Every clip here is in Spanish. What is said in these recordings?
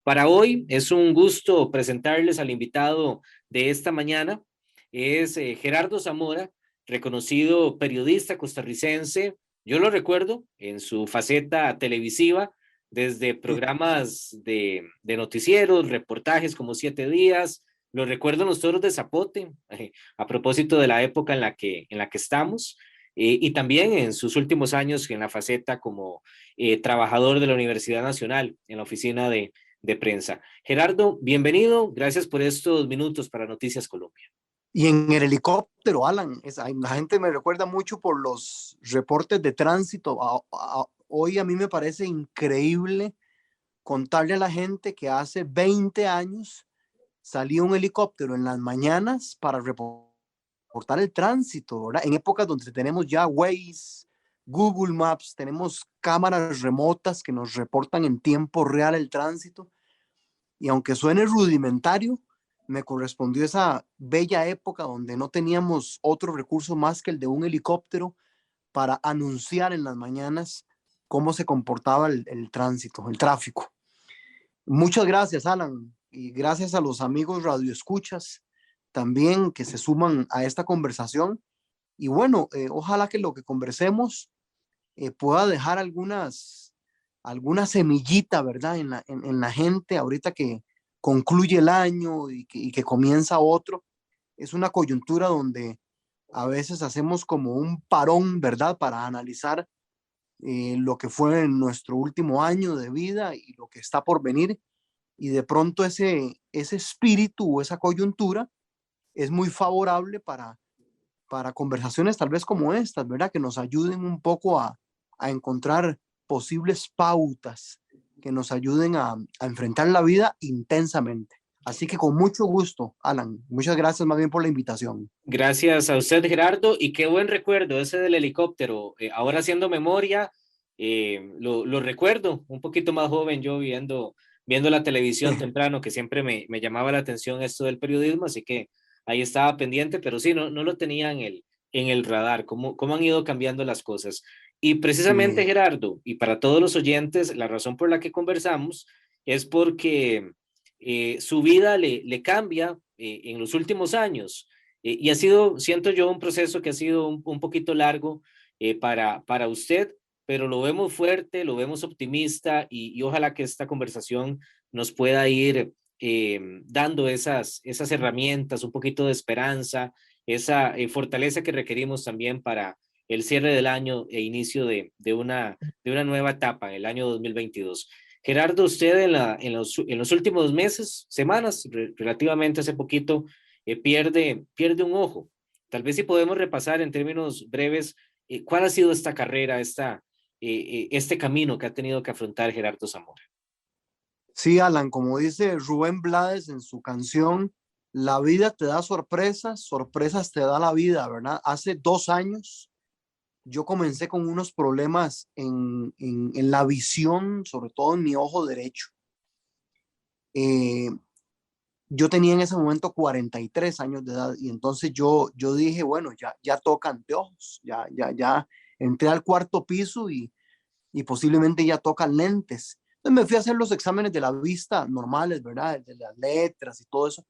Para hoy es un gusto presentarles al invitado de esta mañana. Es Gerardo Zamora, reconocido periodista costarricense. Yo lo recuerdo en su faceta televisiva, desde programas de noticieros, reportajes como Siete Días. Lo recuerdo en los Toros de Zapote, a propósito de la época en la que estamos. Y también en sus últimos años en la faceta como trabajador de la Universidad Nacional, en la oficina de prensa. Gerardo, bienvenido. Gracias por estos minutos para Noticias Colombia. Y en el helicóptero, Alan, la gente me recuerda mucho por los reportes de tránsito. Hoy a mí me parece increíble contarle a la gente que hace 20 años salía un helicóptero en las mañanas para reportar el tránsito, ¿verdad? En épocas donde tenemos ya Waze, Google Maps, tenemos cámaras remotas que nos reportan en tiempo real el tránsito. Y aunque suene rudimentario, me correspondió esa bella época donde no teníamos otro recurso más que el de un helicóptero para anunciar en las mañanas cómo se comportaba el tránsito, el tráfico. Muchas gracias, Alan, y gracias a los amigos radioescuchas también que se suman a esta conversación. Y bueno, ojalá que lo que conversemos pueda dejar alguna semillita, ¿verdad? En la gente ahorita que concluye el año y que comienza otro. Es una coyuntura donde a veces hacemos como un parón, ¿verdad? Para analizar lo que fue nuestro último año de vida y lo que está por venir. Y de pronto ese espíritu o esa coyuntura es muy favorable para conversaciones tal vez como estas, ¿verdad? Que nos ayuden un poco a encontrar posibles pautas que nos ayuden a enfrentar la vida intensamente. Así que con mucho gusto, Alan, muchas gracias más bien por la invitación. Gracias a usted, Gerardo, y qué buen recuerdo ese del helicóptero. Ahora haciendo memoria, lo recuerdo, un poquito más joven yo viendo la televisión temprano, que siempre me llamaba la atención esto del periodismo, así que ahí estaba pendiente, pero sí, no lo tenía en el radar, cómo han ido cambiando las cosas. Y precisamente, Sí, Gerardo, y para todos los oyentes, la razón por la que conversamos es porque su vida le cambia en los últimos años. Y ha sido, siento yo, un proceso que ha sido un poquito largo para usted, pero lo vemos fuerte, lo vemos optimista y ojalá que esta conversación nos pueda ir dando esas herramientas, un poquito de esperanza, esa fortaleza que requerimos también para el cierre del año e inicio de una nueva etapa, en el año 2022. Gerardo, usted en los últimos meses, semanas, relativamente hace poquito, pierde un ojo. Tal vez si podemos repasar en términos breves, ¿cuál ha sido esta carrera, este camino que ha tenido que afrontar Gerardo Zamora? sí, Alan, como dice Rubén Blades en su canción, la vida te da sorpresas, sorpresas te da la vida, ¿verdad? Hace 2 años yo comencé con unos problemas en la visión, sobre todo en mi ojo derecho. Eh, yo tenía en ese momento 43 años de edad y entonces yo dije, bueno, ya toca anteojos, ya entré al cuarto piso y posiblemente ya tocan lentes. Entonces me fui a hacer los exámenes de la vista normales, ¿verdad? De las letras y todo eso.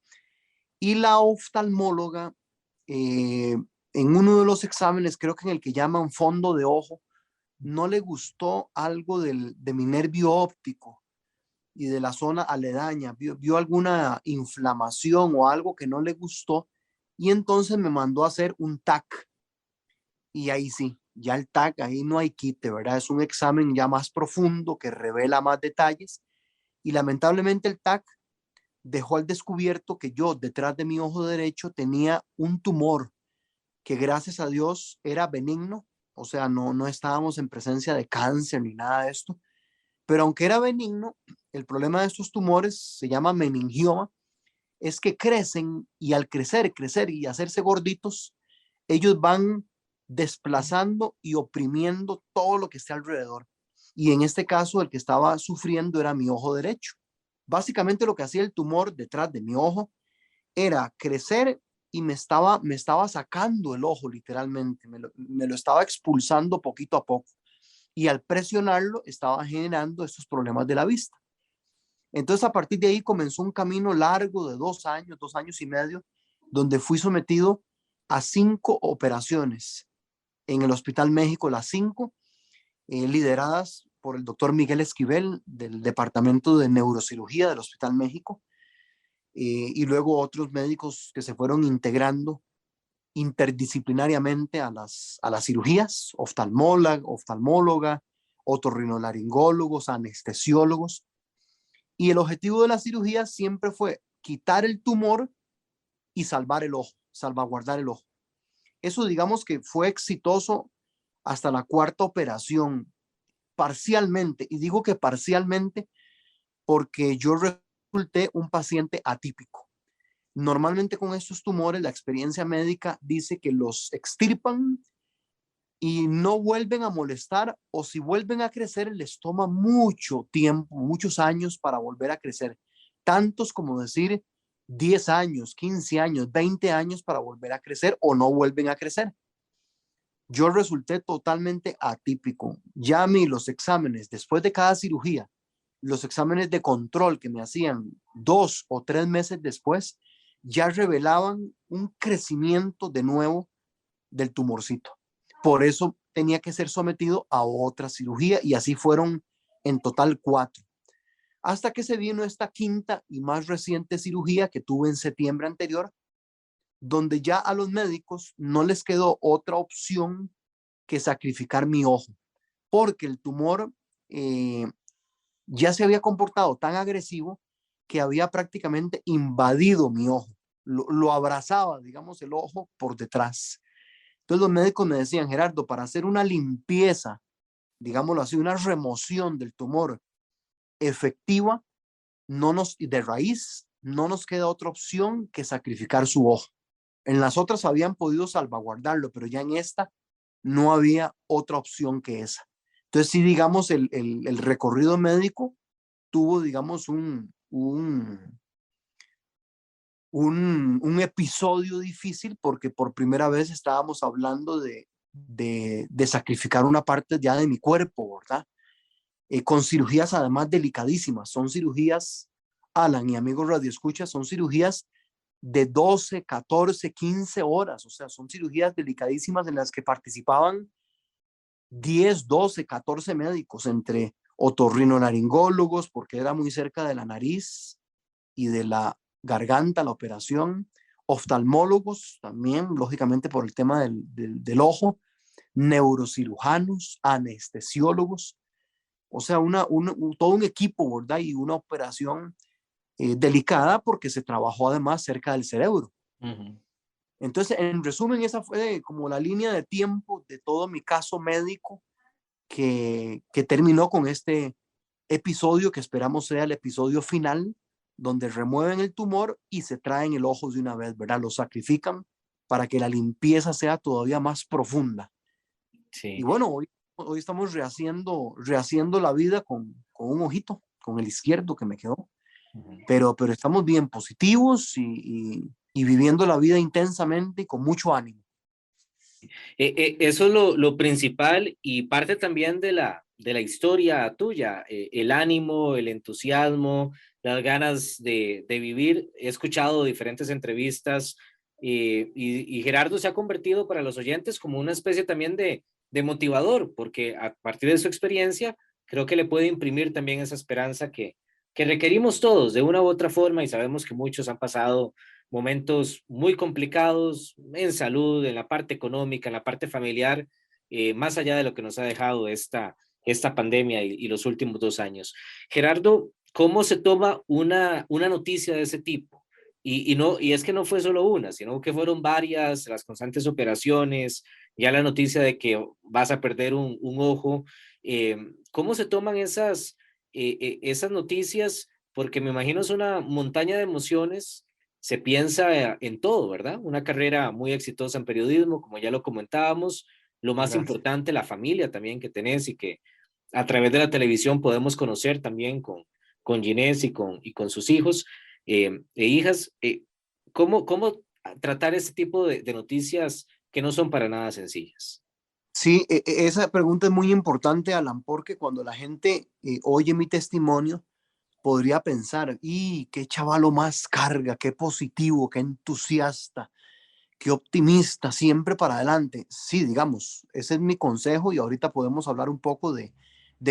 Y la oftalmóloga, eh, en uno de los exámenes, creo que en el que llaman fondo de ojo, no le gustó algo de mi nervio óptico y de la zona aledaña, vio alguna inflamación o algo que no le gustó y entonces me mandó a hacer un TAC y ahí sí, ya el TAC, ahí no hay quite, ¿verdad? Es un examen ya más profundo que revela más detalles y lamentablemente el TAC dejó al descubierto que yo detrás de mi ojo derecho tenía un tumor que gracias a Dios era benigno, o sea, no estábamos en presencia de cáncer ni nada de esto, pero aunque era benigno, el problema de estos tumores se llama meningioma, es que crecen y al crecer y hacerse gorditos, ellos van desplazando y oprimiendo todo lo que esté alrededor. Y en este caso, el que estaba sufriendo era mi ojo derecho. Básicamente lo que hacía el tumor detrás de mi ojo era crecer y me estaba sacando el ojo literalmente, me lo estaba expulsando poquito a poco y al presionarlo estaba generando estos problemas de la vista. Entonces a partir de ahí comenzó un camino largo de 2 y medio, donde fui sometido a 5 operaciones en el Hospital México, las 5 lideradas por el doctor Miguel Esquivel del Departamento de Neurocirugía del Hospital México, y luego otros médicos que se fueron integrando interdisciplinariamente a las cirugías, oftalmóloga, otorrinolaringólogos, anestesiólogos. Y el objetivo de la cirugía siempre fue quitar el tumor y salvar el ojo, salvaguardar el ojo. Eso digamos que fue exitoso hasta la 4ª operación, parcialmente. Y digo que parcialmente porque yo resulté un paciente atípico. Normalmente con estos tumores la experiencia médica dice que los extirpan y no vuelven a molestar, o si vuelven a crecer les toma mucho tiempo, muchos años para volver a crecer, tantos como decir 10 años, 15 años, 20 años para volver a crecer, o no vuelven a crecer. Yo resulté totalmente atípico. Ya a mí los exámenes después de cada cirugía, los exámenes de control que me hacían 2 o 3 meses después, ya revelaban un crecimiento de nuevo del tumorcito. Por eso tenía que ser sometido a otra cirugía, y así fueron en total 4. Hasta que se vino esta 5ª y más reciente cirugía que tuve en septiembre anterior, donde ya a los médicos no les quedó otra opción que sacrificar mi ojo, porque el tumor ya se había comportado tan agresivo que había prácticamente invadido mi ojo, lo abrazaba, digamos, el ojo por detrás. Entonces los médicos me decían: Gerardo, para hacer una limpieza, digámoslo así, una remoción del tumor efectiva, de raíz, no nos queda otra opción que sacrificar su ojo. En las otras habían podido salvaguardarlo, pero ya en esta no había otra opción que esa. Entonces sí, digamos, el recorrido médico tuvo, digamos, un episodio difícil, porque por primera vez estábamos hablando de sacrificar una parte ya de mi cuerpo, ¿verdad? Con cirugías además delicadísimas. Son cirugías, Alan y amigos radioescuchas, son cirugías de 12, 14, 15 horas. O sea, son cirugías delicadísimas en las que participaban 10, 12, 14 médicos, entre otorrinolaringólogos, porque era muy cerca de la nariz y de la garganta la operación, oftalmólogos también, lógicamente por el tema del ojo, neurocirujanos, anestesiólogos, o sea, todo un equipo, ¿verdad? Y una operación delicada, porque se trabajó además cerca del cerebro. Ujú. Entonces, en resumen, esa fue como la línea de tiempo de todo mi caso médico que terminó con este episodio que esperamos sea el episodio final, donde remueven el tumor y se traen el ojo de una vez, ¿verdad? Lo sacrifican para que la limpieza sea todavía más profunda. Y Sí. bueno, hoy estamos rehaciendo la vida con un ojito, con el izquierdo que me quedó. Ujú. Pero estamos bien positivos y viviendo la vida intensamente y con mucho ánimo. Eso es lo principal y parte también de la historia tuya, el ánimo, el entusiasmo, las ganas de vivir. He escuchado diferentes entrevistas, y Gerardo se ha convertido para los oyentes como una especie también de motivador, porque a partir de su experiencia creo que le puede imprimir también esa esperanza que requerimos todos de una u otra forma, y sabemos que muchos han pasado momentos muy complicados en salud, en la parte económica, en la parte familiar, más allá de lo que nos ha dejado esta pandemia y los últimos 2 años. Gerardo, ¿cómo se toma una noticia de ese tipo? Y es que no fue solo una, sino que fueron varias, las constantes operaciones, ya la noticia de que vas a perder un ojo. ¿Cómo se toman esas noticias? Porque me imagino es una montaña de emociones. Se piensa en todo, ¿verdad? Una carrera muy exitosa en periodismo, como ya lo comentábamos, lo más Gracias. importante, la familia también que tenés y que a través de la televisión podemos conocer también con Ginés y con sus hijos e hijas. ¿Cómo tratar este tipo de noticias que no son para nada sencillas? Sí, esa pregunta es muy importante, Alan, porque cuando la gente oye mi testimonio, podría pensar, y qué chavalo más carga, qué positivo, qué entusiasta, qué optimista, siempre para adelante. Sí, digamos, ese es mi consejo y ahorita podemos hablar un poco de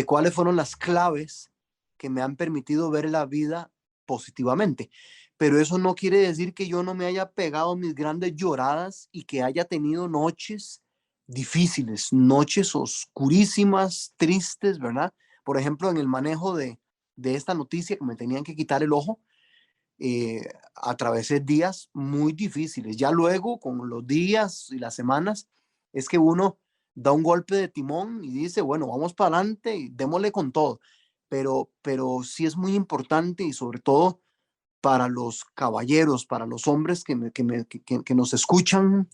cuáles fueron las claves que me han permitido ver la vida positivamente. Pero eso no quiere decir que yo no me haya pegado mis grandes lloradas y que haya tenido noches difíciles, noches oscurísimas, tristes, ¿verdad? Por ejemplo, en el manejo de esta noticia que me tenían que quitar el ojo, atravesé días muy difíciles. Ya luego, con los días y las semanas, es que uno da un golpe de timón y dice, bueno, vamos para adelante y démosle con todo. Pero sí es muy importante y sobre todo para los caballeros, para los hombres que nos escuchan,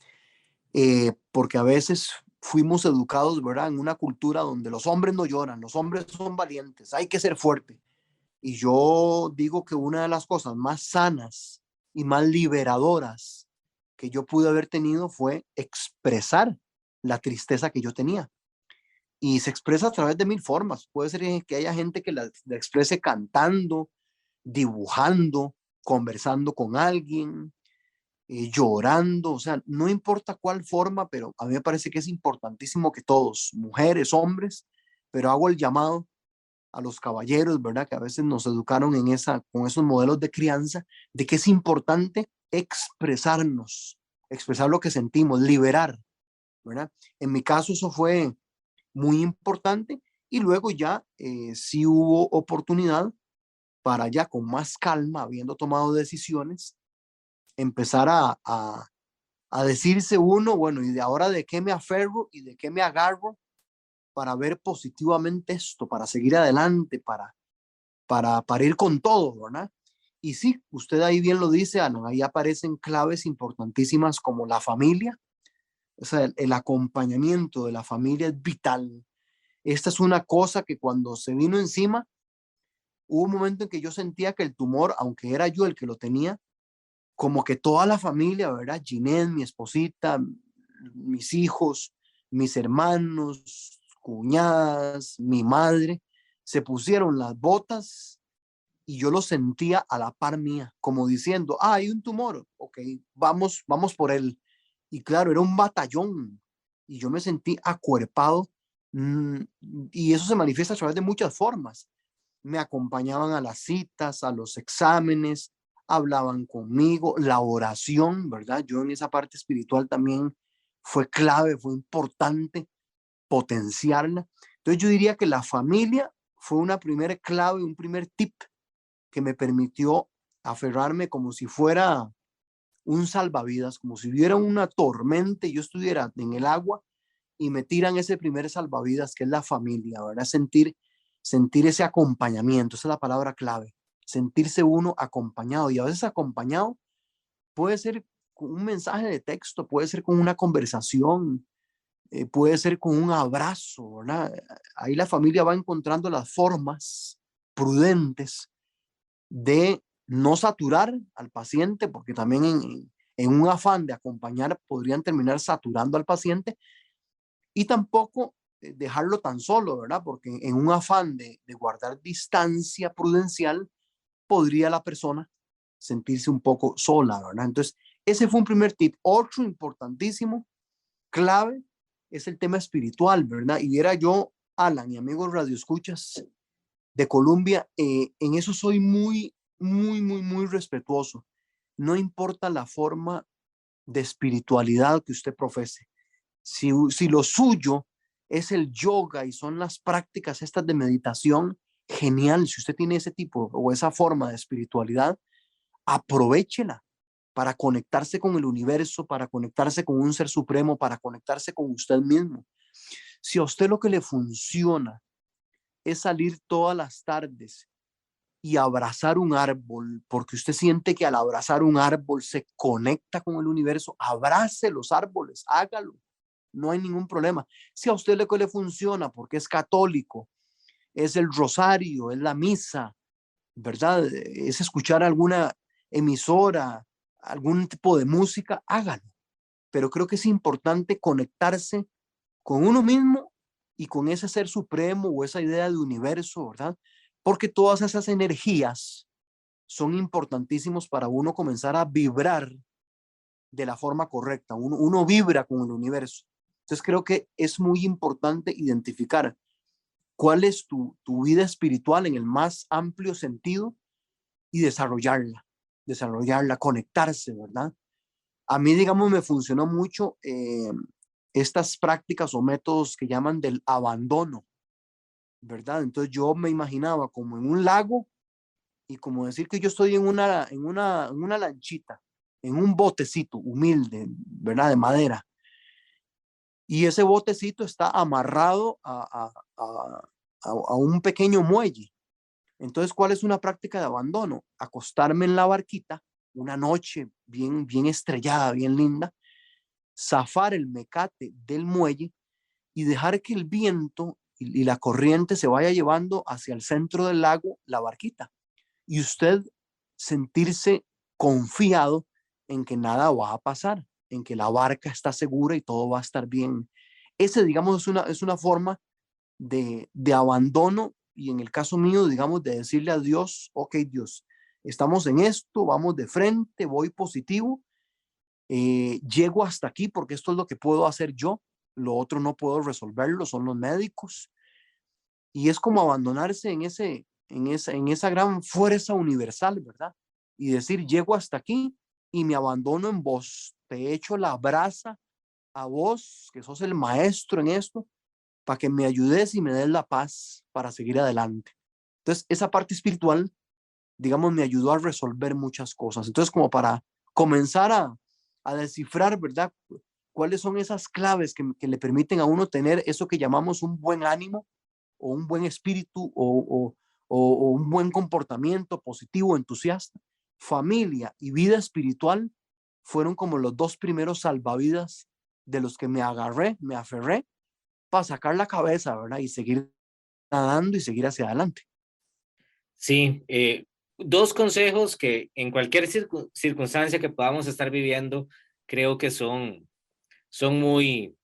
porque a veces fuimos educados, ¿verdad? En una cultura donde los hombres no lloran, los hombres son valientes, hay que ser fuerte. Y yo digo que una de las cosas más sanas y más liberadoras que yo pude haber tenido fue expresar la tristeza que yo tenía. Y se expresa a través de mil formas. Puede ser que haya gente que la exprese cantando, dibujando, conversando con alguien, llorando. O sea, no importa cuál forma, pero a mí me parece que es importantísimo que todos, mujeres, hombres, pero hago el llamado a los caballeros, ¿verdad? Que a veces nos educaron con esos modelos de crianza, de que es importante expresarnos, expresar lo que sentimos, liberar, ¿verdad? En mi caso eso fue muy importante y luego ya sí hubo oportunidad para ya con más calma, habiendo tomado decisiones, empezar a decirse uno, bueno, ¿y de ahora de qué me aferro y de qué me agarro para ver positivamente esto, para seguir adelante, para ir con todo, ¿verdad? Y sí, usted ahí bien lo dice, Ana, ahí aparecen claves importantísimas como la familia, o sea, el acompañamiento de la familia es vital. Esta es una cosa que cuando se vino encima, hubo un momento en que yo sentía que el tumor, aunque era yo el que lo tenía, como que toda la familia, ¿verdad? Ginette, mi esposita, mis hijos, mis hermanos, cuñadas, mi madre, se pusieron las botas y yo lo sentía a la par mía, como diciendo, ah, hay un tumor, ok, vamos por él. Y claro, era un batallón y yo me sentí acuerpado, mm, y eso se manifiesta a través de muchas formas. Me acompañaban a las citas, a los exámenes, hablaban conmigo, la oración, ¿verdad? Yo en esa parte espiritual también fue clave, fue importante potenciarla. Entonces yo diría que la familia fue una primera clave, un primer tip que me permitió aferrarme como si fuera un salvavidas, como si hubiera una tormenta y yo estuviera en el agua y me tiran ese primer salvavidas que es la familia, ¿verdad? Sentir ese acompañamiento, esa es la palabra clave, sentirse uno acompañado y a veces acompañado puede ser con un mensaje de texto, puede ser con una conversación, puede ser con un abrazo, ¿verdad? Ahí la familia va encontrando las formas prudentes de no saturar al paciente, porque también en un afán de acompañar podrían terminar saturando al paciente y tampoco dejarlo tan solo, ¿verdad? Porque en un afán de guardar distancia prudencial podría la persona sentirse un poco sola, ¿verdad? Entonces, ese fue un primer tip. Otro importantísimo, clave, es el tema espiritual, ¿verdad? Y viera yo, Alan y amigos radioescuchas de Colombia, en eso soy muy respetuoso. No importa la forma de espiritualidad que usted profese. Si lo suyo es el yoga y son las prácticas estas de meditación, genial. Si usted tiene ese tipo o esa forma de espiritualidad, aprovéchela para conectarse con el universo, para conectarse con un ser supremo, para conectarse con usted mismo. Si a usted lo que le funciona es salir todas las tardes y abrazar un árbol, porque usted siente que al abrazar un árbol se conecta con el universo, abrace los árboles, hágalo, no hay ningún problema. Si a usted lo que le funciona, porque es católico, es el rosario, es la misa, ¿verdad? Es escuchar alguna emisora, algún tipo de música, hágalo. Pero creo que es importante conectarse con uno mismo y con ese ser supremo o esa idea de universo, ¿verdad? porque todas esas energías son importantísimos para uno comenzar a vibrar de la forma correcta. Uno vibra con el universo. Entonces creo que es muy importante identificar cuál es tu vida espiritual en el más amplio sentido y desarrollarla, conectarse, ¿verdad? A mí, digamos, me funcionó mucho estas prácticas o métodos que llaman del abandono, ¿verdad? Entonces yo me imaginaba como en un lago y como decir que yo estoy en una lanchita, en un botecito humilde, ¿verdad? De madera. Y ese botecito está amarrado a un pequeño muelle. Entonces, ¿cuál es una práctica de abandono? Acostarme en la barquita una noche bien, bien estrellada, bien linda, zafar el mecate del muelle y dejar que el viento y la corriente se vaya llevando hacia el centro del lago la barquita. Y usted sentirse confiado en que nada va a pasar, en que la barca está segura y todo va a estar bien. Ese, digamos, es una forma de abandono y en el caso mío, digamos, de decirle a Dios, ok, Dios, estamos en esto, vamos de frente, voy positivo, llego hasta aquí porque esto es lo que puedo hacer yo, lo otro no puedo resolverlo, son los médicos. Y es como abandonarse en esa gran fuerza universal, ¿verdad? Y decir, llego hasta aquí y me abandono en vos, te echo la brasa a vos, que sos el maestro en esto, para que me ayudes y me des la paz para seguir adelante. Entonces, esa parte espiritual, digamos, me ayudó a resolver muchas cosas. Entonces, como para comenzar a descifrar, ¿verdad? ¿Cuáles son esas claves que le permiten a uno tener eso que llamamos un buen ánimo o un buen espíritu o un buen comportamiento positivo, entusiasta? Familia y vida espiritual fueron como los dos primeros salvavidas de los que me agarré, me aferré para sacar la cabeza, ¿verdad? Y seguir nadando y seguir hacia adelante. Sí, dos consejos que en cualquier circunstancia que podamos estar viviendo, creo que son muy,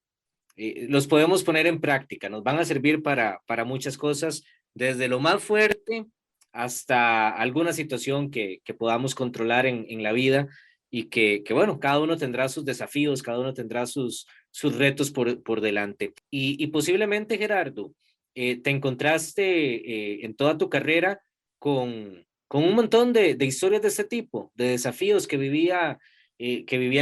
los podemos poner en práctica, nos van a servir para muchas cosas, desde lo más fuerte hasta alguna situación que podamos controlar en la vida y que, bueno, cada uno tendrá sus desafíos, cada uno tendrá sus retos por delante. Y posiblemente, Gerardo, te encontraste en toda tu carrera con un montón de historias de este tipo, de desafíos que vivían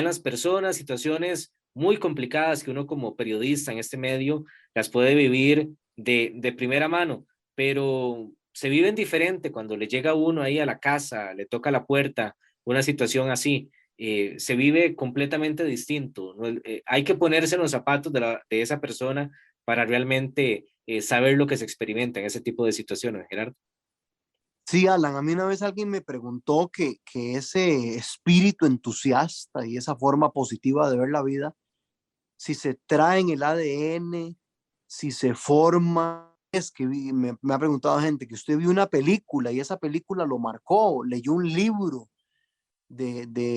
las personas, situaciones muy complicadas que uno como periodista en este medio las puede vivir de primera mano, pero se viven diferente cuando le llega uno ahí a la casa, le toca la puerta, una situación así, se vive completamente distinto, ¿no? Hay que ponerse en los zapatos de esa persona para realmente saber lo que se experimenta en ese tipo de situaciones, Gerardo. Sí, Alan, a mí una vez alguien me preguntó que ese espíritu entusiasta y esa forma positiva de ver la vida, si se trae en el ADN, si se forma. Es que me ha preguntado gente que usted vio una película y esa película lo marcó, leyó un libro de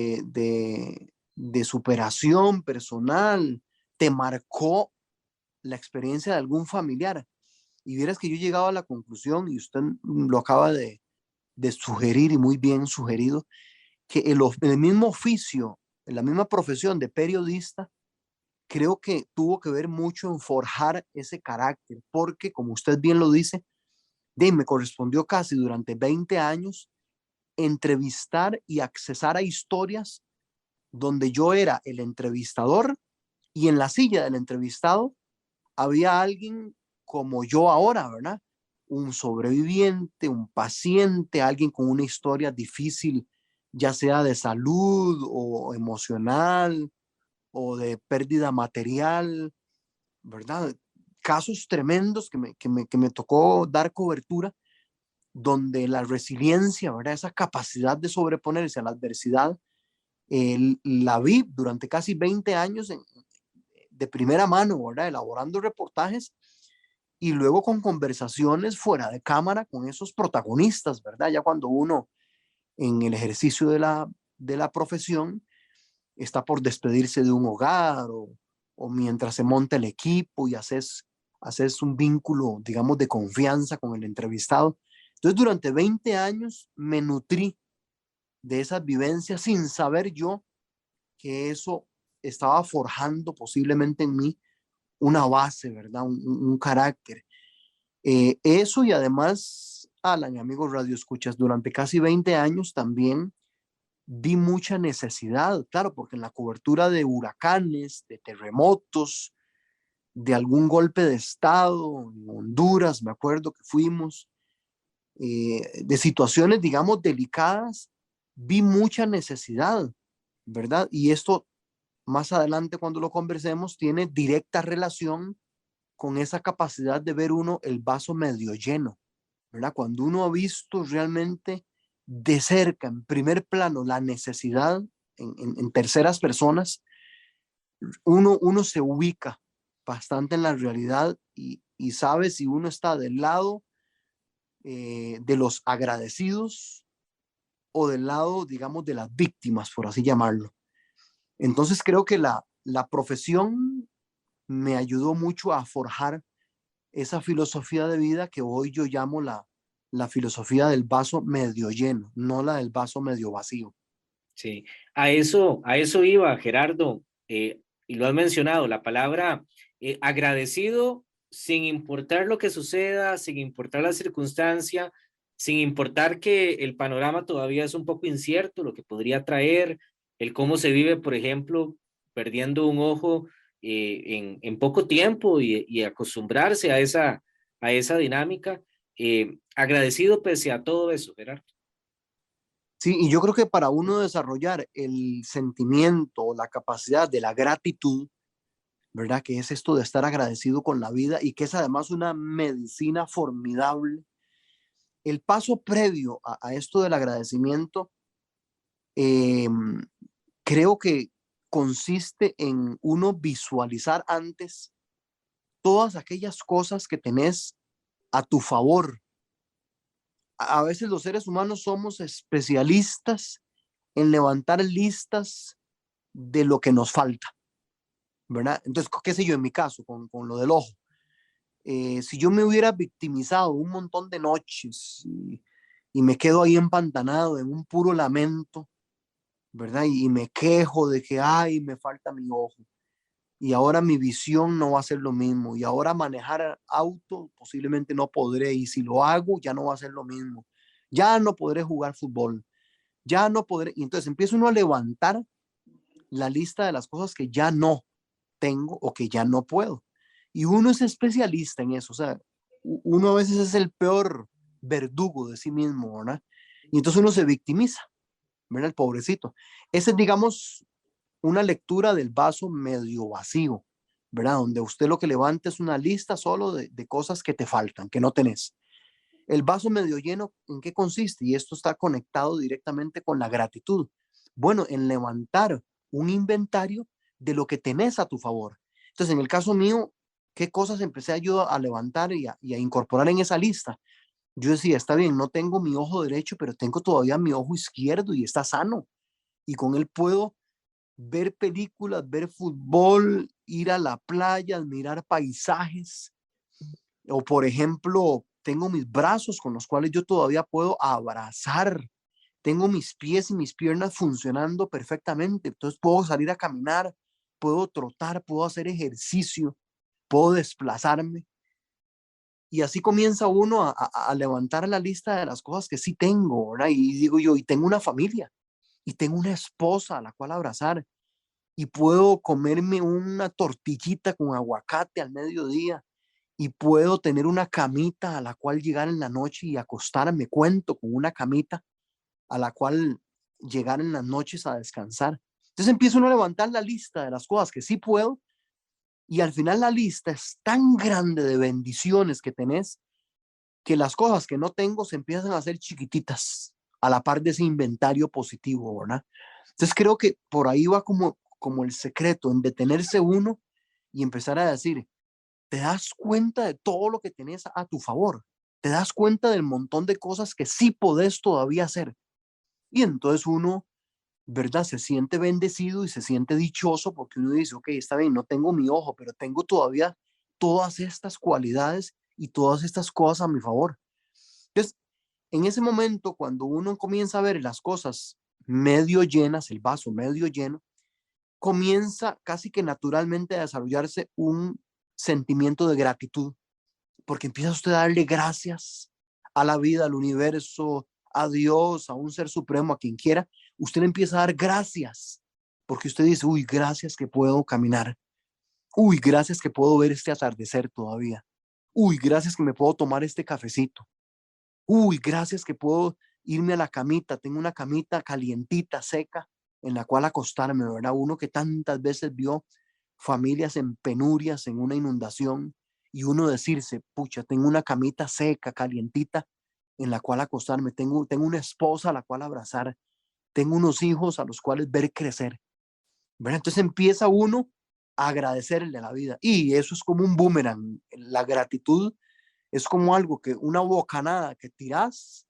superación personal, te marcó la experiencia de algún familiar. Y vieras que yo llegaba a la conclusión, y usted lo acaba de sugerir y muy bien sugerido, que el mismo oficio, la misma profesión de periodista, creo que tuvo que ver mucho en forjar ese carácter, porque como usted bien lo dice, me correspondió casi durante 20 años entrevistar y accesar a historias donde yo era el entrevistador y en la silla del entrevistado había alguien como yo ahora, ¿verdad? Un sobreviviente, un paciente, alguien con una historia difícil, ya sea de salud o emocional o de pérdida material, ¿verdad? Casos tremendos que me tocó dar cobertura, donde la resiliencia, ¿verdad? Esa capacidad de sobreponerse a la adversidad, la vi durante casi 20 años de primera mano, ¿verdad? Elaborando reportajes y luego con conversaciones fuera de cámara con esos protagonistas, ¿verdad? Ya cuando uno en el ejercicio de la profesión está por despedirse de un hogar o mientras se monta el equipo y haces un vínculo, digamos, de confianza con el entrevistado. Entonces, durante 20 años me nutrí de esas vivencias sin saber yo que eso estaba forjando posiblemente en mí una base, ¿verdad? Un carácter. Eso y además, Alan, amigos Radio Escuchas, durante casi 20 años también vi mucha necesidad, claro, porque en la cobertura de huracanes, de terremotos, de algún golpe de estado, en Honduras, me acuerdo que fuimos, de situaciones, digamos, delicadas, vi mucha necesidad, ¿verdad? Y esto más adelante cuando lo conversemos tiene directa relación con esa capacidad de ver uno el vaso medio lleno, ¿verdad? Cuando uno ha visto realmente de cerca, en primer plano, la necesidad en terceras personas, uno se ubica bastante en la realidad y sabe si uno está del lado de los agradecidos o del lado, digamos, de las víctimas, por así llamarlo. Entonces creo que la profesión me ayudó mucho a forjar esa filosofía de vida que hoy yo llamo la filosofía del vaso medio lleno, no la del vaso medio vacío. Sí, a eso iba Gerardo, y lo has mencionado, la palabra agradecido sin importar lo que suceda, sin importar la circunstancia, sin importar que el panorama todavía es un poco incierto, lo que podría traer, el cómo se vive, por ejemplo, perdiendo un ojo en poco tiempo y acostumbrarse a esa dinámica. Agradecido pese a todo eso, Gerardo. Sí, y yo creo que para uno desarrollar el sentimiento, la capacidad de la gratitud, ¿verdad? Que es esto de estar agradecido con la vida y que es además una medicina formidable. El paso previo a esto del agradecimiento, eh, creo que consiste en uno visualizar antes todas aquellas cosas que tenés a tu favor. A veces los seres humanos somos especialistas en levantar listas de lo que nos falta, ¿verdad? Entonces, qué sé yo, en mi caso, con lo del ojo, si yo me hubiera victimizado un montón de noches y me quedo ahí empantanado en un puro lamento, ¿verdad? Y me quejo de que, ay, me falta mi ojo. Y ahora mi visión no va a ser lo mismo. Y ahora manejar auto posiblemente no podré. Y si lo hago, ya no va a ser lo mismo. Ya no podré jugar fútbol. Ya no podré. Y entonces empieza uno a levantar la lista de las cosas que ya no tengo o que ya no puedo. Y uno es especialista en eso. O sea, uno a veces es el peor verdugo de sí mismo, ¿verdad? Y entonces uno se victimiza, ¿verdad? El pobrecito. Ese es, digamos, una lectura del vaso medio vacío, ¿verdad? Donde usted lo que levanta es una lista solo de cosas que te faltan, que no tenés. El vaso medio lleno, ¿en qué consiste? Y esto está conectado directamente con la gratitud. Bueno, en levantar un inventario de lo que tenés a tu favor. Entonces, en el caso mío, ¿qué cosas empecé yo a levantar y a incorporar en esa lista? Yo decía, está bien, no tengo mi ojo derecho, pero tengo todavía mi ojo izquierdo y está sano. Y con él puedo ver películas, ver fútbol, ir a la playa, admirar paisajes. O por ejemplo, tengo mis brazos con los cuales yo todavía puedo abrazar. Tengo mis pies y mis piernas funcionando perfectamente. Entonces puedo salir a caminar, puedo trotar, puedo hacer ejercicio, puedo desplazarme. Y así comienza uno a levantar la lista de las cosas que sí tengo, ¿verdad? Y digo yo, y tengo una familia, y tengo una esposa a la cual abrazar, y puedo comerme una tortillita con aguacate al mediodía y puedo tener una camita a la cual llegar en la noche y acostarme. Cuento con una camita a la cual llegar en las noches a descansar. Entonces empiezo uno a levantar la lista de las cosas que sí puedo y al final la lista es tan grande de bendiciones que tenés que las cosas que no tengo se empiezan a hacer chiquititas a la par de ese inventario positivo, ¿verdad? Entonces creo que por ahí va como el secreto, en detenerse uno y empezar a decir, te das cuenta de todo lo que tenés a tu favor, te das cuenta del montón de cosas que sí podés todavía hacer. Y entonces uno, ¿verdad? Se siente bendecido y se siente dichoso porque uno dice, ok, está bien, no tengo mi ojo, pero tengo todavía todas estas cualidades y todas estas cosas a mi favor. Entonces, En ese momento, cuando uno comienza a ver las cosas medio llenas, el vaso medio lleno, comienza casi que naturalmente a desarrollarse un sentimiento de gratitud, porque empieza usted a darle gracias a la vida, al universo, a Dios, a un ser supremo, a quien quiera. Usted le empieza a dar gracias, porque usted dice, uy, gracias que puedo caminar. Uy, gracias que puedo ver este atardecer todavía. Uy, gracias que me puedo tomar este cafecito. Uy, gracias que puedo irme a la camita. Tengo una camita calientita, seca, en la cual acostarme, ¿verdad? Uno que tantas veces vio familias en penurias, en una inundación, y uno decirse, pucha, tengo una camita seca, calientita, en la cual acostarme. Tengo una esposa a la cual abrazar. Tengo unos hijos a los cuales ver crecer, ¿verdad? Entonces empieza uno a agradecerle a la vida. Y eso es como un boomerang. La gratitud es como algo que, una bocanada que tiras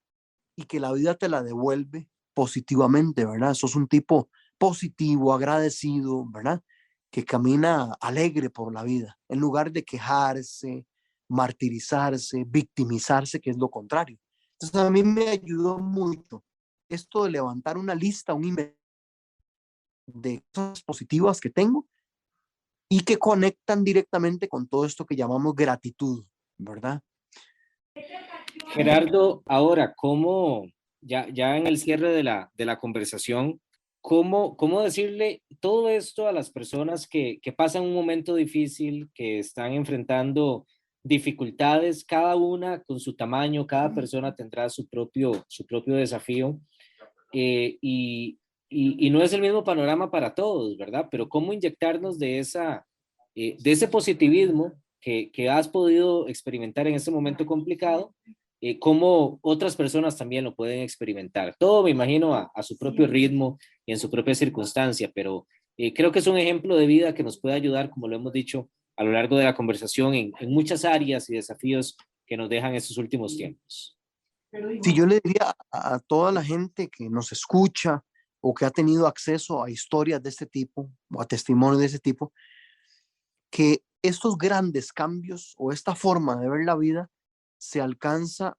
y que la vida te la devuelve positivamente, ¿verdad? Sos un tipo positivo, agradecido, ¿verdad? Que camina alegre por la vida, en lugar de quejarse, martirizarse, victimizarse, que es lo contrario. Entonces a mí me ayudó mucho esto de levantar una lista, un email de cosas positivas que tengo y que conectan directamente con todo esto que llamamos gratitud, ¿verdad? Gerardo, ahora, ¿cómo, ya en el cierre de la conversación, cómo decirle todo esto a las personas que pasan un momento difícil, que están enfrentando dificultades, cada una con su tamaño, cada persona tendrá su propio desafío, y no es el mismo panorama para todos, ¿verdad? Pero cómo inyectarnos de ese positivismo que has podido experimentar en este momento complicado, cómo otras personas también lo pueden experimentar. Todo me imagino a su propio ritmo y en su propia circunstancia, pero creo que es un ejemplo de vida que nos puede ayudar, como lo hemos dicho a lo largo de la conversación, en muchas áreas y desafíos que nos dejan estos últimos tiempos. Si yo le diría a toda la gente que nos escucha o que ha tenido acceso a historias de este tipo o a testimonios de ese tipo, que estos grandes cambios o esta forma de ver la vida se alcanza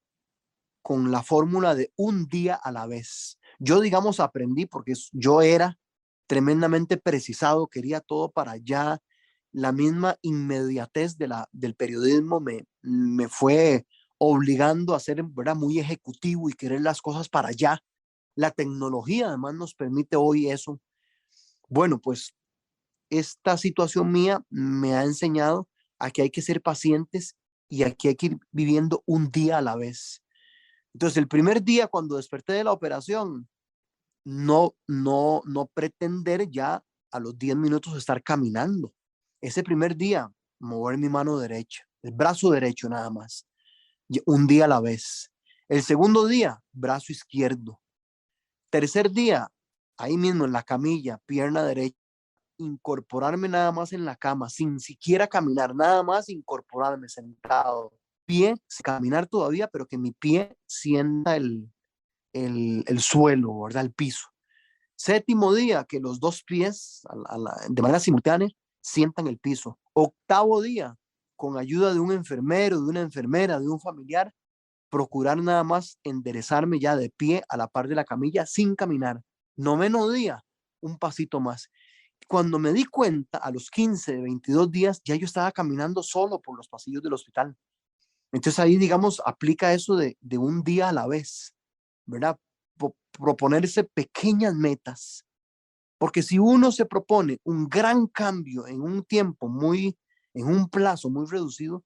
con la fórmula de un día a la vez. Yo, digamos, aprendí porque yo era tremendamente precisado, quería todo para allá. La misma inmediatez del periodismo me fue obligando a ser, ¿verdad?, muy ejecutivo y querer las cosas para allá. La tecnología además nos permite hoy eso. Bueno, pues esta situación mía me ha enseñado a que hay que ser pacientes y a que hay que ir viviendo un día a la vez. Entonces, el primer día cuando desperté de la operación, no pretender ya a los 10 minutos estar caminando. Ese primer día, mover mi mano derecha, el brazo derecho nada más, un día a la vez. El segundo día, brazo izquierdo. Tercer día, ahí mismo en la camilla, pierna derecha, incorporarme nada más en la cama, sin siquiera caminar, nada más incorporarme sentado. Pie, sin caminar todavía, pero que mi pie sienta el suelo, ¿verdad? El piso. Séptimo día, que los dos pies de manera simultánea sientan el piso. Octavo día, con ayuda de un enfermero, de una enfermera, de un familiar, procurar nada más enderezarme ya de pie a la par de la camilla sin caminar. Noveno día, un pasito más. Cuando me di cuenta, a los 15, 22 días, ya yo estaba caminando solo por los pasillos del hospital. Entonces ahí, digamos, aplica eso de un día a la vez, ¿verdad? Proponerse pequeñas metas, porque si uno se propone un gran cambio en un tiempo en un plazo muy reducido,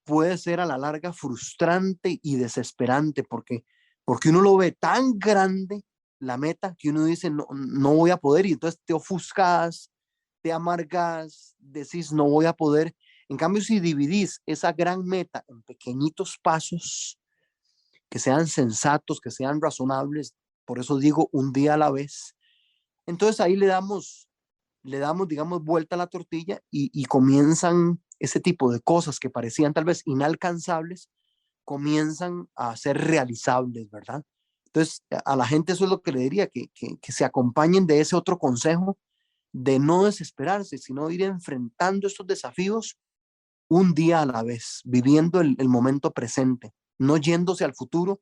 puede ser a la larga frustrante y desesperante, porque uno lo ve tan grande la meta que uno dice, no voy a poder, y entonces te ofuscas, te amargas, decís, no voy a poder. En cambio, si dividís esa gran meta en pequeñitos pasos, que sean sensatos, que sean razonables, por eso digo un día a la vez, entonces ahí le damos, digamos, vuelta a la tortilla y comienzan ese tipo de cosas que parecían tal vez inalcanzables, comienzan a ser realizables, ¿verdad? Entonces, a la gente eso es lo que le diría, que se acompañen de ese otro consejo de no desesperarse, sino ir enfrentando estos desafíos un día a la vez, viviendo el momento presente, no yéndose al futuro,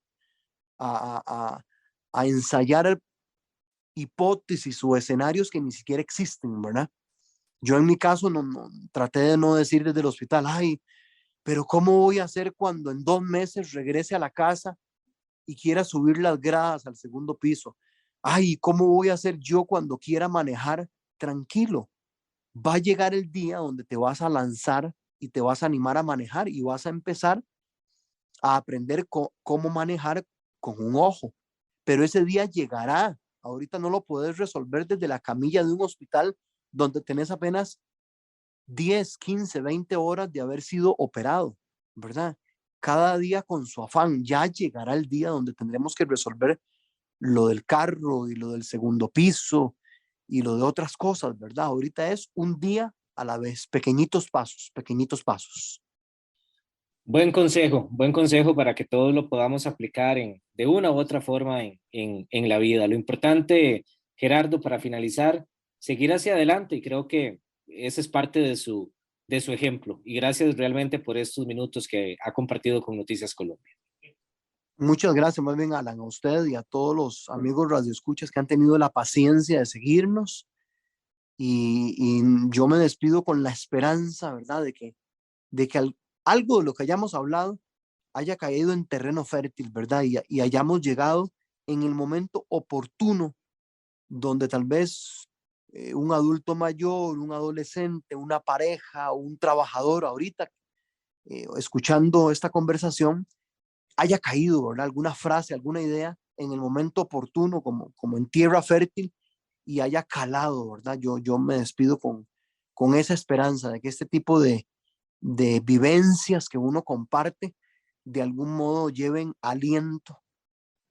a, a, a ensayar hipótesis o escenarios que ni siquiera existen, ¿verdad? Yo en mi caso traté de no decir desde el hospital, ay, pero ¿cómo voy a hacer cuando en 2 meses regrese a la casa y quiera subir las gradas al segundo piso? Ay, ¿cómo voy a hacer yo cuando quiera manejar tranquilo? Va a llegar el día donde te vas a lanzar y te vas a animar a manejar y vas a empezar a aprender cómo manejar con un ojo. Pero ese día llegará. Ahorita no lo puedes resolver desde la camilla de un hospital donde tenés apenas 10, 15, 20 horas de haber sido operado, ¿verdad? Cada día con su afán. Ya llegará el día donde tendremos que resolver lo del carro y lo del segundo piso y lo de otras cosas, ¿verdad? Ahorita es un día a la vez, pequeñitos pasos, pequeñitos pasos. Buen consejo para que todos lo podamos aplicar de una u otra forma en la vida. Lo importante, Gerardo, para finalizar, seguir hacia adelante y creo que ese es parte de su ejemplo. Y gracias realmente por estos minutos que ha compartido con Noticias Colombia. Muchas gracias, más bien, Alan, a usted y a todos los amigos radioescuchas que han tenido la paciencia de seguirnos. Y yo me despido con la esperanza, ¿verdad?, de que algo de lo que hayamos hablado haya caído en terreno fértil, ¿verdad? Y hayamos llegado en el momento oportuno donde tal vez un adulto mayor, un adolescente, una pareja, un trabajador ahorita escuchando esta conversación haya caído, ¿verdad? Alguna frase, alguna idea en el momento oportuno, como en tierra fértil, y haya calado, ¿verdad? Yo me despido con esa esperanza de que este tipo de vivencias que uno comparte de algún modo lleven aliento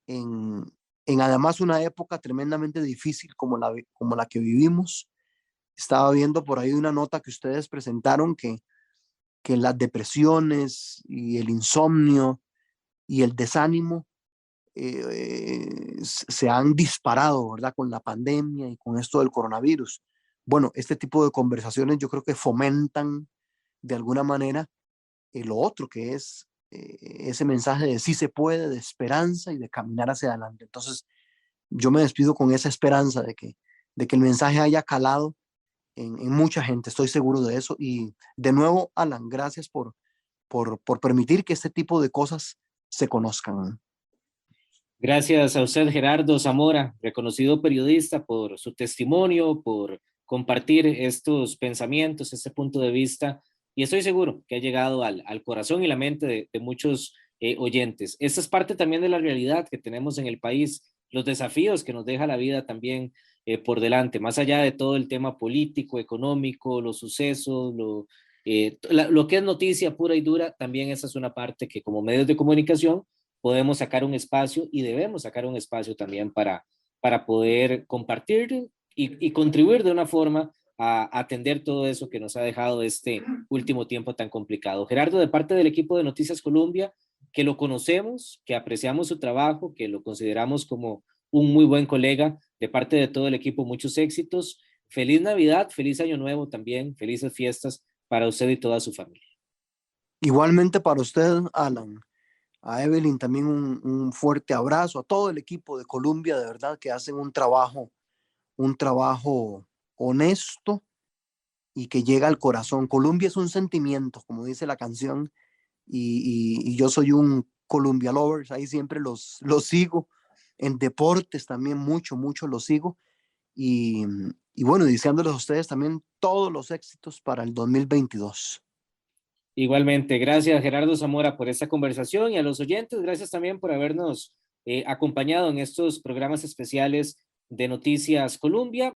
en, en además una época tremendamente difícil como la que vivimos. Estaba viendo por ahí una nota que ustedes presentaron que las depresiones y el insomnio y el desánimo se han disparado, ¿verdad? Con la pandemia y con esto del coronavirus. Bueno, este tipo de conversaciones yo creo que fomentan de alguna manera lo otro, que es ese mensaje de sí se puede, de esperanza y de caminar hacia adelante. Entonces, yo me despido con esa esperanza de que el mensaje haya calado en mucha gente, estoy seguro de eso. Y de nuevo, Alan, gracias por permitir que este tipo de cosas se conozcan. Gracias a usted, Gerardo Zamora, reconocido periodista, por su testimonio, por compartir estos pensamientos, este punto de vista, y estoy seguro que ha llegado al corazón y la mente de muchos oyentes. Esta es parte también de la realidad que tenemos en el país, los desafíos que nos deja la vida también por delante, más allá de todo el tema político, económico, los sucesos, lo que es noticia pura y dura, también esa es una parte que como medios de comunicación podemos sacar un espacio y debemos sacar un espacio también para poder compartir y contribuir de una forma a atender todo eso que nos ha dejado este último tiempo tan complicado. Gerardo, de parte del equipo de Noticias Colombia, que lo conocemos, que apreciamos su trabajo, que lo consideramos como un muy buen colega, de parte de todo el equipo, muchos éxitos. Feliz Navidad, feliz Año Nuevo también, felices fiestas para usted y toda su familia. Igualmente para usted, Alan. A Evelyn también un fuerte abrazo, a todo el equipo de Colombia, de verdad que hacen un trabajo honesto y que llega al corazón. Colombia es un sentimiento, como dice la canción, y yo soy un Colombia lovers, ahí siempre los sigo. En deportes también mucho, mucho los sigo. Y, y bueno, deseándoles a ustedes también todos los éxitos para el 2022. Igualmente, gracias Gerardo Zamora por esta conversación y a los oyentes, gracias también por habernos acompañado en estos programas especiales de Noticias Colombia.